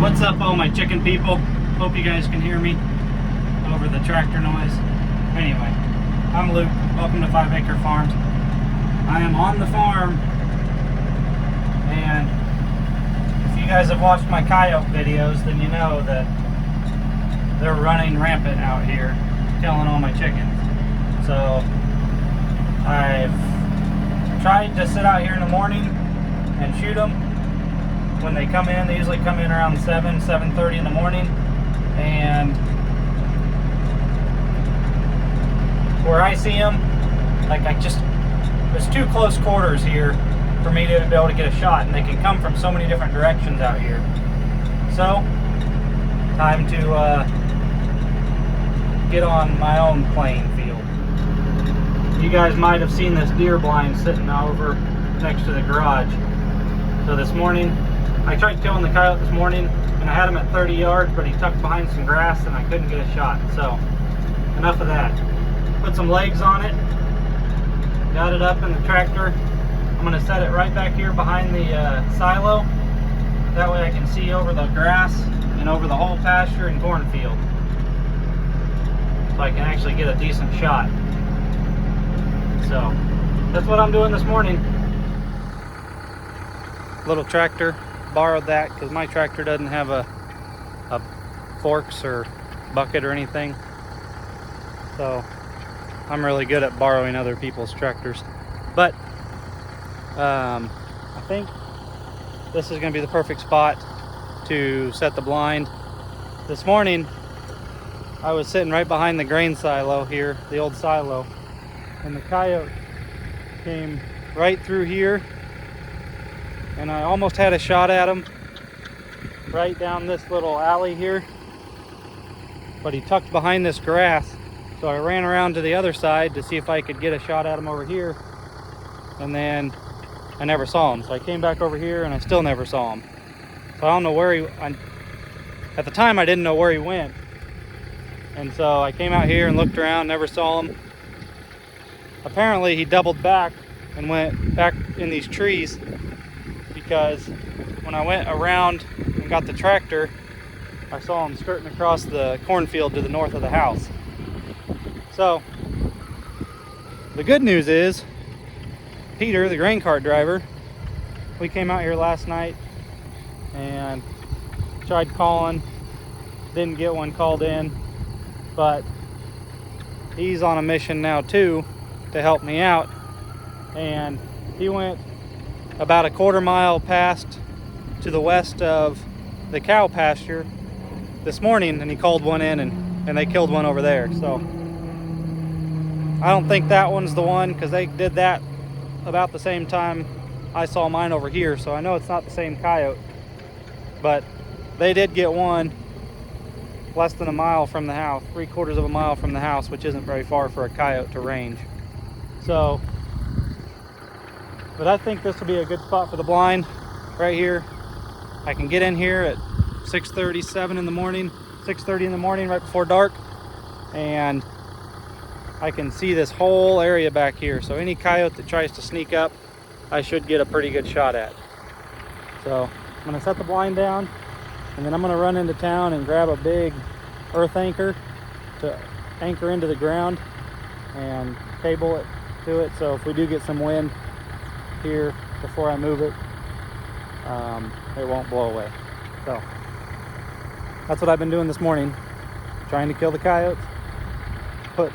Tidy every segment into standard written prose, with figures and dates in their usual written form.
What's up, all my chicken people? Hope you guys can hear me over the tractor noise. Anyway, I'm Luke. Welcome to 5 Acre Farm. I am on the farm, and if you guys have watched my coyote videos, then you know that they're running rampant out here, killing all my chickens. So I've tried to sit out here in the morning and shoot them when they come in. They usually come in around 7:30 in the morning, and where I see them, like there's too close quarters here for me to be able to get a shot, and they can come from so many different directions out here. So time to get on my own playing field. You guys might have seen this deer blind sitting over next to the garage. So this morning I tried killing the coyote this morning, and I had him at 30 yards, but he tucked behind some grass and I couldn't get a shot. So enough of that. Put some legs on it, got it up in the tractor. I'm going to set it right back here behind the silo. That way I can see over the grass and over the whole pasture and cornfield, so I can actually get a decent shot. So that's what I'm doing this morning. Little tractor, borrowed that because my tractor doesn't have a forks or bucket or anything. So I'm really good at borrowing other people's tractors. But I think this is going to be the perfect spot to set the blind. This morning I was sitting right behind the grain silo here, the old silo, and the coyote came right through here, and I almost had a shot at him right down this little alley here, but he tucked behind this grass. So I ran around to the other side to see if I could get a shot at him over here, and then I never saw him. So I came back over here and I still never saw him. So I don't know where at the time I didn't know where he went. And so I came out here and looked around, never saw him. Apparently he doubled back and went back in these trees, because when I went around and got the tractor, I saw him skirting across the cornfield to the north of the house. So the good news is, Peter, the grain cart driver, we came out here last night and tried calling, didn't get one called in, but he's on a mission now too to help me out, and he went about a quarter mile past to the west of the cow pasture this morning, and he called one in, and they killed one over there. So I don't think that one's the one, because they did that about the same time I saw mine over here, so I know it's not the same coyote. But they did get one less than a mile from the house, 3/4 of a mile from the house, which isn't very far for a coyote to range. So, but I think this will be a good spot for the blind right here. I can get in here at 6:37 in the morning, 6:30 in the morning, right before dark, and I can see this whole area back here. So any coyote that tries to sneak up, I should get a pretty good shot at. So I'm gonna set the blind down, and then I'm gonna run into town and grab a big earth anchor to anchor into the ground and cable it to it. So if we do get some wind here before I move it, it won't blow away. So that's what I've been doing this morning, trying to kill the coyotes. Put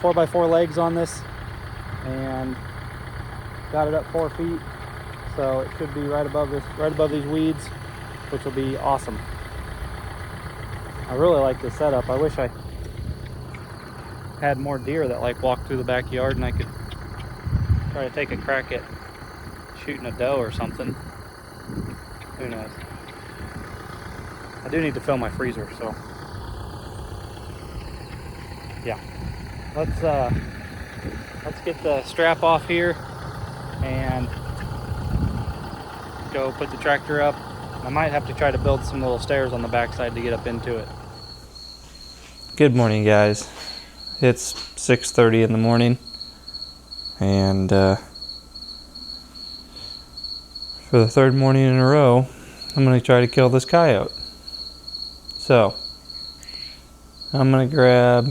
4x4 legs on this and got it up 4 feet, so it should be right above these weeds, which will be awesome. I really like this setup. I wish I had more deer that like walk through the backyard, and I could try to take a crack at shooting a doe or something. Who knows? I do need to fill my freezer, so yeah. Let's get the strap off here and go put the tractor up. I might have to try to build some little stairs on the backside to get up into it. Good morning, guys. It's 6:30 in the morning, and for the third morning in a row, I'm going to try to kill this coyote. So I'm gonna grab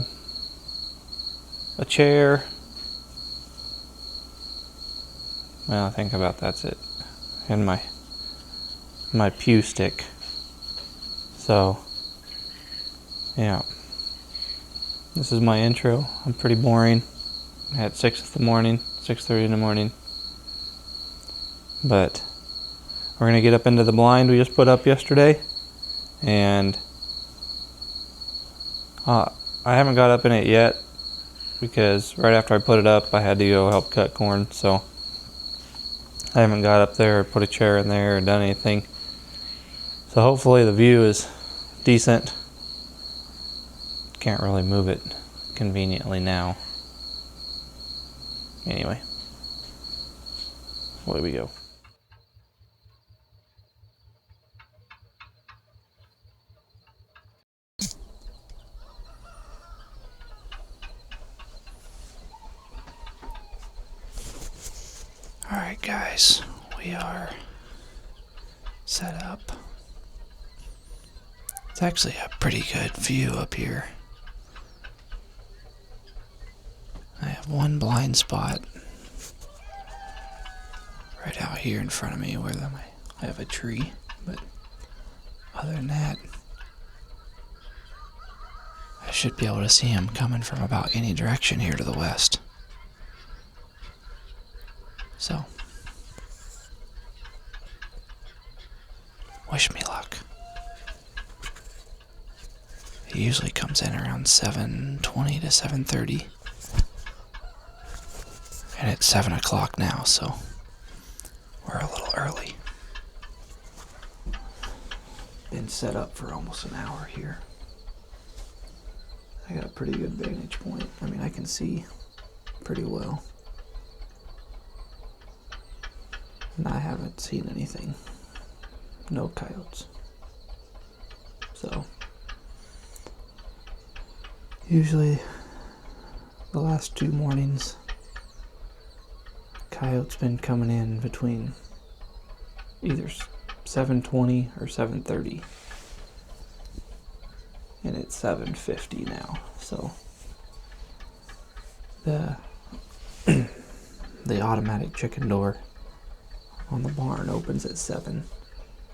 a chair. Well, I think about that's it. And my pew stick. So yeah. This is my intro. I'm pretty boring. At 6 in the morning, 6:30 in the morning. But we're gonna get up into the blind we just put up yesterday, and I haven't got up in it yet because right after I put it up, I had to go help cut corn. So I haven't got up there or put a chair in there or done anything. So hopefully the view is decent. Can't really move it conveniently now. Anyway, away we go. Alright guys, we are set up. It's actually a pretty good view up here. I have one blind spot right out here in front of me where I have a tree, but other than that, I should be able to see him coming from about any direction here to the west. So, wish me luck. He usually comes in around 7:20 to 7:30. And it's 7 o'clock now, so we're a little early. Been set up for almost an hour here. I got a pretty good vantage point. I mean, I can see pretty well. And I haven't seen anything. No coyotes. So, usually the last 2 mornings, coyotes been coming in between either 7:20 or 7:30. And it's 7:50 now. So the automatic chicken door on the barn opens at 7.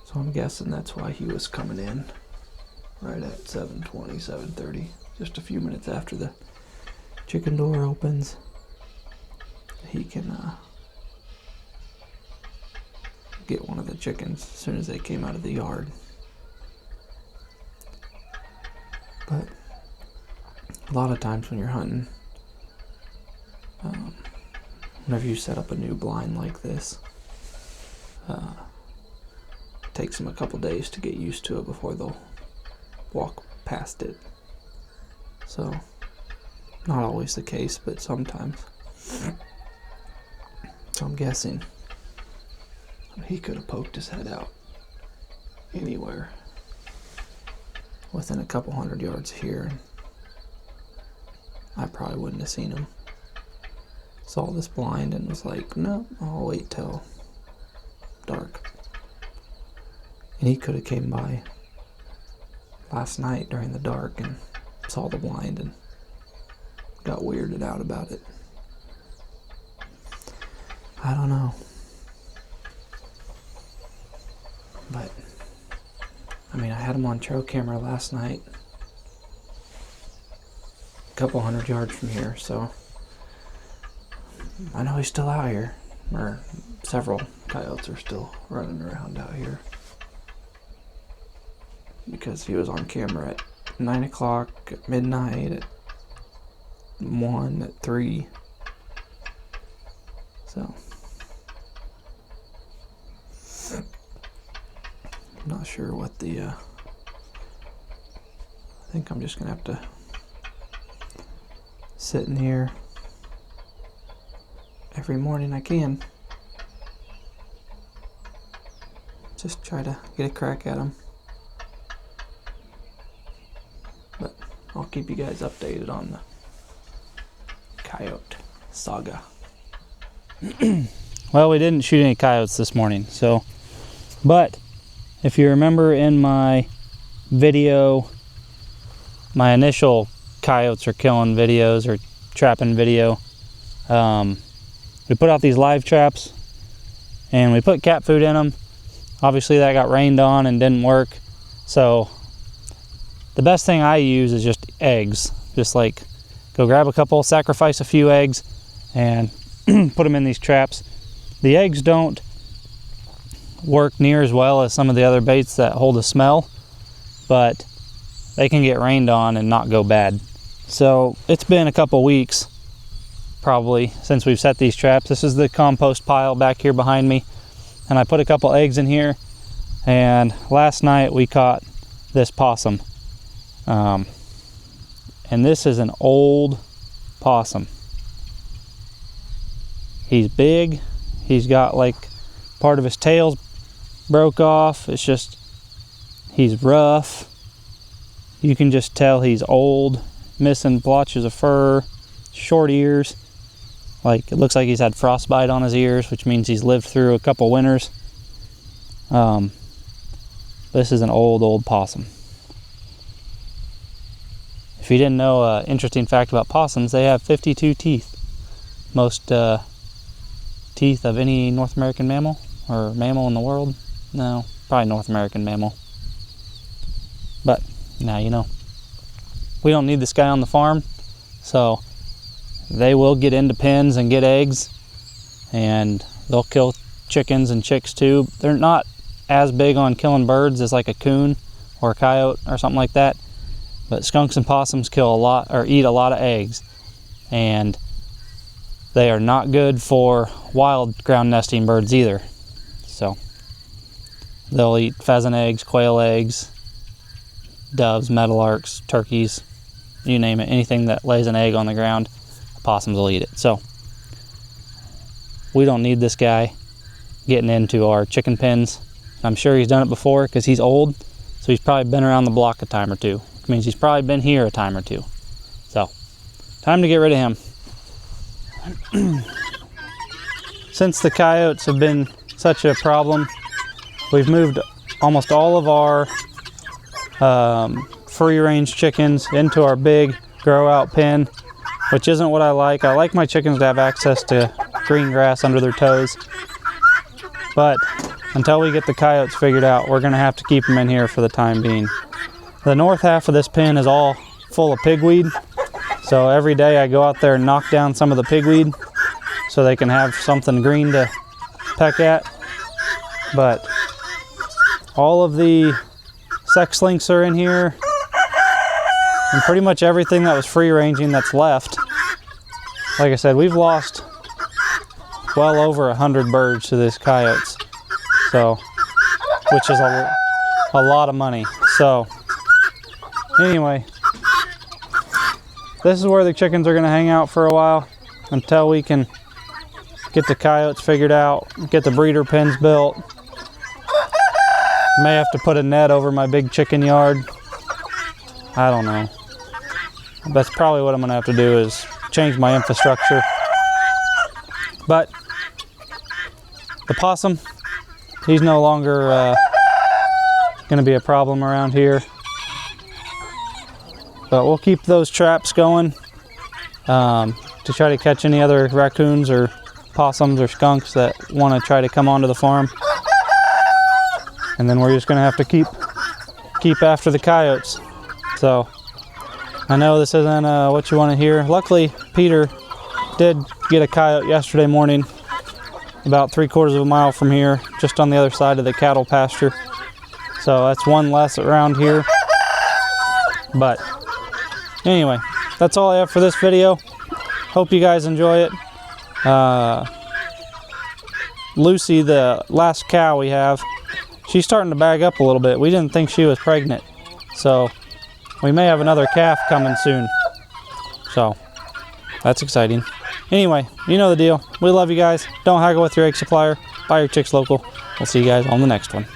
So I'm guessing that's why he was coming in right at 7:20, 7:30. Just a few minutes after the chicken door opens, he can get one of the chickens as soon as they came out of the yard. But a lot of times when you're hunting, whenever you set up a new blind like this, it takes them a couple days to get used to it before they'll walk past it. So, not always the case, but sometimes. So I'm guessing he could have poked his head out anywhere within a couple 100 yards here, and I probably wouldn't have seen him. Saw this blind and was like, no, I'll wait till dark. And he could have came by last night during the dark and saw the blind and got weirded out about it. I don't know. But, I mean, I had him on trail camera last night, a couple 100 yards from here, so I know he's still out here, or several coyotes are still running around out here, because he was on camera at 9 o'clock, at midnight, at 1, at 3, so I'm not sure what I think I'm just gonna have to sit in here every morning I can. Just try to get a crack at them. But I'll keep you guys updated on the coyote saga. Well, we didn't shoot any coyotes this morning, so, but if you remember in my video, my initial coyotes are killing videos or trapping video, we put out these live traps and we put cat food in them. Obviously that got rained on and didn't work. So the best thing I use is just eggs. Just like go grab a couple, sacrifice a few eggs, and put them in these traps. The eggs don't work near as well as some of the other baits that hold a smell, but they can get rained on and not go bad. So it's been a couple weeks probably since we've set these traps. This is the compost pile back here behind me, and I put a couple eggs in here, and last night we caught this possum. And this is an old possum. He's big. He's got like part of his tail's broke off. It's just, he's rough. You can just tell he's old, missing blotches of fur, short ears. Like, it looks like he's had frostbite on his ears, which means he's lived through a couple winters. This is an old possum. If you didn't know an interesting fact about possums, they have 52 teeth. Most teeth of any North American mammal, or mammal in the world. No, probably North American mammal. But now you know. We don't need this guy on the farm, so they will get into pens and get eggs, and they'll kill chickens and chicks too. They're not as big on killing birds as like a coon or a coyote or something like that, but skunks and possums kill a lot, or eat a lot of eggs, and they are not good for wild ground nesting birds either. So they'll eat pheasant eggs, quail eggs, doves, meadowlarks, turkeys, you name it. Anything that lays an egg on the ground, the possums will eat it. So we don't need this guy getting into our chicken pens. I'm sure he's done it before because he's old, so he's probably been around the block a time or two. Which means he's probably been here a time or two. So time to get rid of him. Since the coyotes have been such a problem, we've moved almost all of our free-range chickens into our big grow-out pen, which isn't what I like. I like my chickens to have access to green grass under their toes, but until we get the coyotes figured out, we're going to have to keep them in here for the time being. The north half of this pen is all full of pigweed, so every day I go out there and knock down some of the pigweed so they can have something green to peck at. But all of the sex lynx are in here, and pretty much everything that was free ranging that's left. Like I said, we've lost well over 100 birds to these coyotes, so, which is a lot of money. So anyway, this is where the chickens are going to hang out for a while until we can get the coyotes figured out, get the breeder pens built. May have to put a net over my big chicken yard. I don't know. That's probably what I'm going to have to do, is change my infrastructure. But the possum, he's no longer going to be a problem around here. But we'll keep those traps going to try to catch any other raccoons or possums or skunks that want to try to come onto the farm. And then we're just going to have to keep after the coyotes. So I know this isn't what you want to hear. Luckily, Peter did get a coyote yesterday morning, about 3/4 of a mile from here, just on the other side of the cattle pasture. So that's one less around here. But anyway, that's all I have for this video. Hope you guys enjoy it. Lucy, the last cow we have, she's starting to bag up a little bit. We didn't think she was pregnant, so we may have another calf coming soon. So that's exciting. Anyway, you know the deal. We love you guys. Don't haggle with your egg supplier. Buy your chicks local. We'll see you guys on the next one.